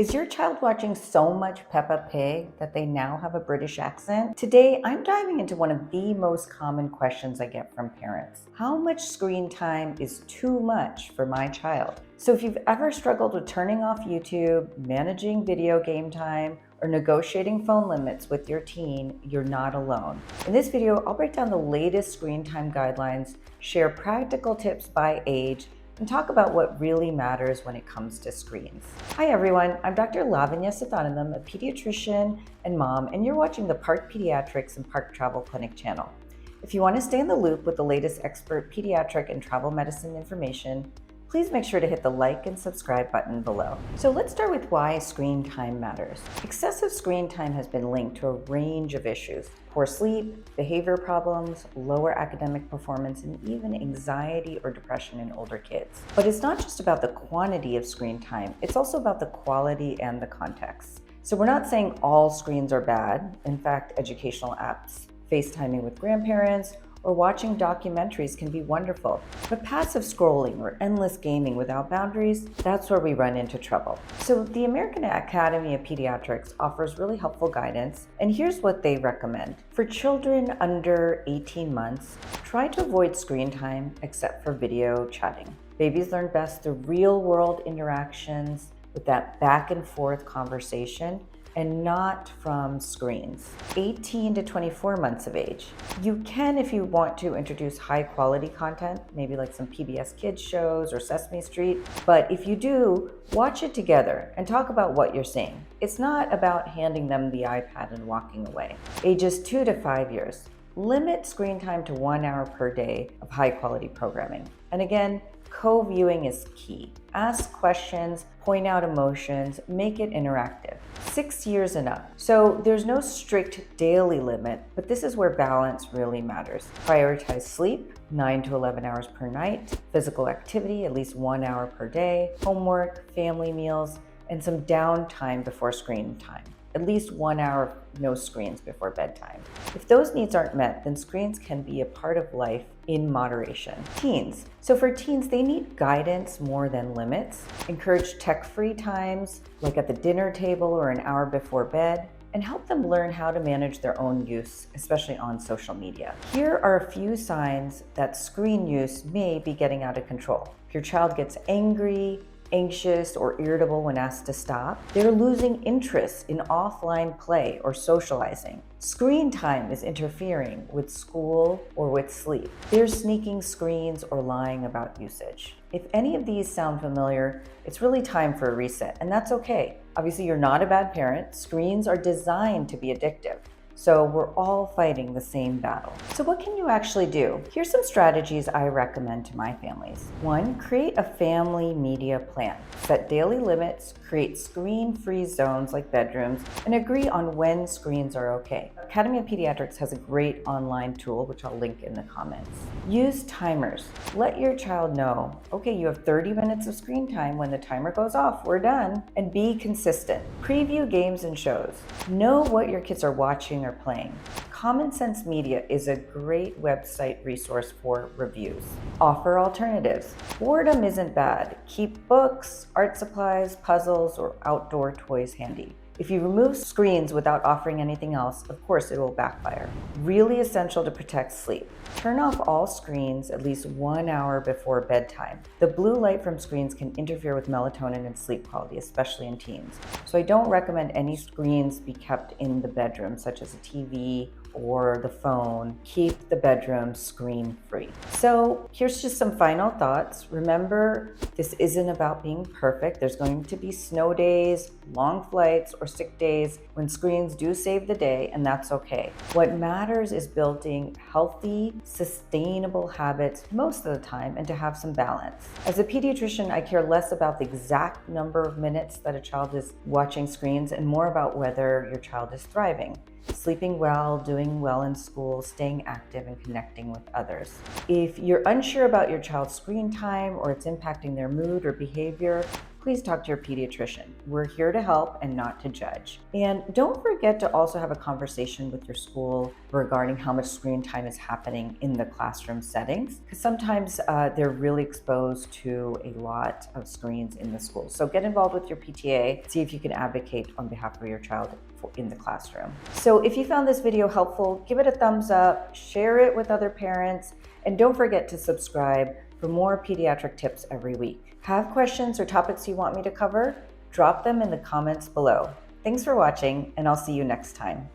Is your child watching so much Peppa Pig that they now have a British accent? Today, I'm diving into one of the most common questions I get from parents. How much screen time is too much for my child? So if you've ever struggled with turning off YouTube, managing video game time, or negotiating phone limits with your teen, you're not alone. In this video, I'll break down the latest screen time guidelines, share practical tips by age, and talk about what really matters when it comes to screens. Hi everyone, I'm Dr. Lavanya Sathanantham, a pediatrician and mom, and you're watching the Park Pediatrics and Park Travel Clinic channel. If you want to stay in the loop with the latest expert pediatric and travel medicine information, please make sure to hit the like and subscribe button below. So let's start with why screen time matters. Excessive screen time has been linked to a range of issues: poor sleep, behavior problems, lower academic performance, and even anxiety or depression in older kids. But it's not just about the quantity of screen time, it's also about the quality and the context. So we're not saying all screens are bad. In fact, educational apps, FaceTiming with grandparents, or watching documentaries can be wonderful. But passive scrolling or endless gaming without boundaries, that's where we run into trouble. So the American Academy of Pediatrics offers really helpful guidance, and here's what they recommend. For children under 18 months, try to avoid screen time except for video chatting. Babies learn best through real-world interactions with that back and forth conversation, and not from screens. 18 to 24 months of age. You can, if you want to, introduce high quality content, maybe like some PBS Kids shows or Sesame Street, but if you do, watch it together and talk about what you're seeing. It's not about handing them the iPad and walking away. Ages 2 to 5 years. Limit screen time to 1 hour per day of high quality programming. And again, co-viewing is key. Ask questions, point out emotions, make it interactive. 6 years and up. So there's no strict daily limit, but this is where balance really matters. Prioritize sleep, 9 to 11 hours per night, physical activity, at least 1 hour per day, homework, family meals, and some downtime before screen time. At least 1 hour no screens before bedtime. If those needs aren't met, then screens can be a part of life in moderation. Teens. So for teens, they need guidance more than limits. Encourage tech-free times, like at the dinner table or an hour before bed, and help them learn how to manage their own use, especially on social media. Here are a few signs that screen use may be getting out of control. If your child gets angry, anxious, or irritable when asked to stop, they're losing interest in offline play or socializing. Screen time is interfering with school or with sleep. They're sneaking screens or lying about usage. If any of these sound familiar, it's really time for a reset, and that's okay. Obviously, you're not a bad parent. Screens are designed to be addictive. So we're all fighting the same battle. So what can you actually do? Here's some strategies I recommend to my families. 1, create a family media plan. Set daily limits, create screen-free zones like bedrooms, and agree on when screens are okay. Academy of Pediatrics has a great online tool, which I'll link in the comments. Use timers. Let your child know, okay, you have 30 minutes of screen time. When the timer goes off, we're done. And be consistent. Preview games and shows. Know what your kids are watching or playing. Common Sense Media is a great website resource for reviews. Offer alternatives. Boredom isn't bad. Keep books, art supplies, puzzles, or outdoor toys handy. If you remove screens without offering anything else, of course it will backfire. Really essential to protect sleep. Turn off all screens at least 1 hour before bedtime. The blue light from screens can interfere with melatonin and sleep quality, especially in teens. So I don't recommend any screens be kept in the bedroom, such as a TV or the phone. Keep the bedroom screen-free. So here's just some final thoughts. Remember, this isn't about being perfect. There's going to be snow days, long flights, or sick days when screens do save the day, and that's okay. What matters is building healthy, sustainable habits most of the time and to have some balance. As a pediatrician, I care less about the exact number of minutes that a child is watching screens and more about whether your child is thriving. Sleeping well, doing well in school, staying active, and connecting with others. If you're unsure about your child's screen time or it's impacting their mood or behavior, please talk to your pediatrician. We're here to help and not to judge. And don't forget to also have a conversation with your school regarding how much screen time is happening in the classroom settings, because sometimes they're really exposed to a lot of screens in the school. So get involved with your PTA, see if you can advocate on behalf of your child in the classroom. So if you found this video helpful, give it a thumbs up, share it with other parents, and don't forget to subscribe for more pediatric tips every week. Have questions or topics you want me to cover? Drop them in the comments below. Thanks for watching, and I'll see you next time.